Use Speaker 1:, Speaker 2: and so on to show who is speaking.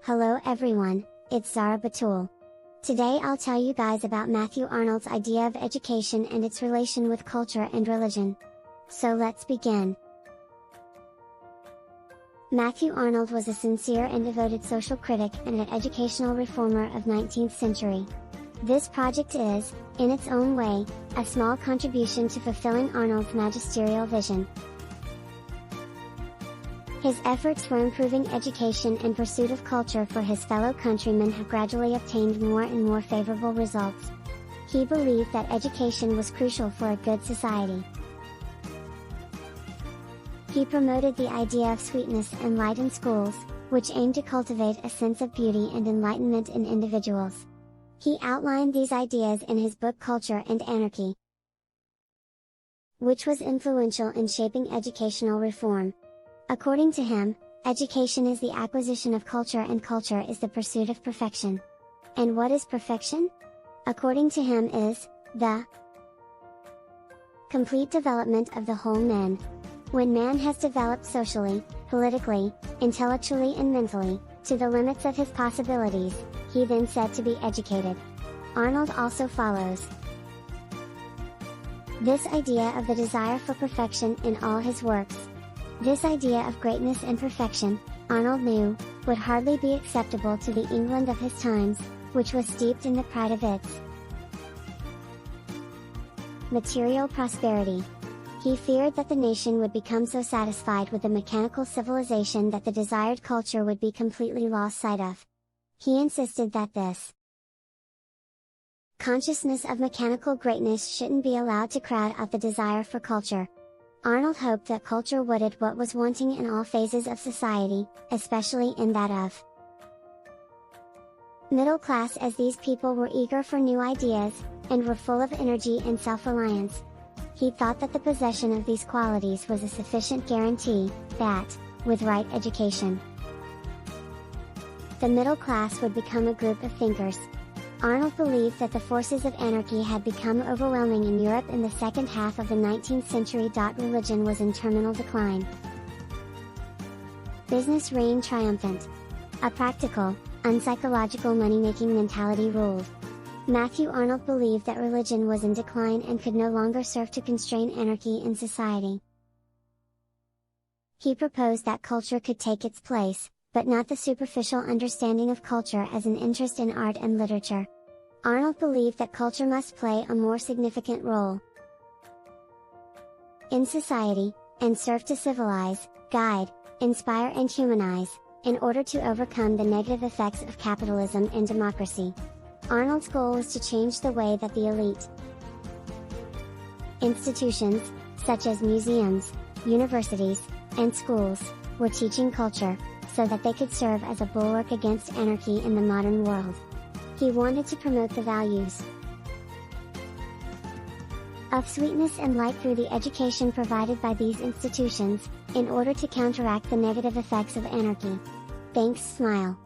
Speaker 1: Hello everyone, it's Zara Batul. Today I'll tell you guys about Mathew Arnold's idea of education and its relation with culture and religion. So let's begin. Mathew Arnold was a sincere and devoted social critic and an educational reformer of 19th century. This project is, in its own way, a small contribution to fulfilling Arnold's magisterial vision. His efforts for improving education and pursuit of culture for his fellow countrymen have gradually obtained more and more favorable results. He believed that education was crucial for a good society. He promoted the idea of sweetness and light in schools, which aimed to cultivate a sense of beauty and enlightenment in individuals. He outlined these ideas in his book Culture and Anarchy, which was influential in shaping educational reform. According to him, education is the acquisition of culture and culture is the pursuit of perfection. And what is perfection? According to him is, the complete development of the whole man. When man has developed socially, politically, intellectually and mentally, to the limits of his possibilities, he then said to be educated. Arnold also follows this idea of the desire for perfection in all his works. This idea of greatness and perfection, Arnold knew, would hardly be acceptable to the England of his times, which was steeped in the pride of its material prosperity. He feared that the nation would become so satisfied with the mechanical civilization that the desired culture would be completely lost sight of. He insisted that this consciousness of mechanical greatness shouldn't be allowed to crowd out the desire for culture. Arnold hoped that culture would add what was wanting in all phases of society, especially in that of middle class, as these people were eager for new ideas, and were full of energy and self-reliance. He thought that the possession of these qualities was a sufficient guarantee, that, with right education, the middle class would become a group of thinkers. Arnold believed that the forces of anarchy had become overwhelming in Europe in the second half of the 19th century. Religion was in terminal decline. Business reigned triumphant. A practical, unpsychological money-making mentality ruled. Mathew Arnold believed that religion was in decline and could no longer serve to constrain anarchy in society. He proposed that culture could take its place, but not the superficial understanding of culture as an interest in art and literature. Arnold believed that culture must play a more significant role in society, and serve to civilize, guide, inspire and humanize, in order to overcome the negative effects of capitalism and democracy. Arnold's goal was to change the way that the elite institutions, such as museums, universities, and schools, were teaching culture, so that they could serve as a bulwark against anarchy in the modern world. He wanted to promote the values of sweetness and light through the education provided by these institutions, in order to counteract the negative effects of anarchy. Thanks, smile.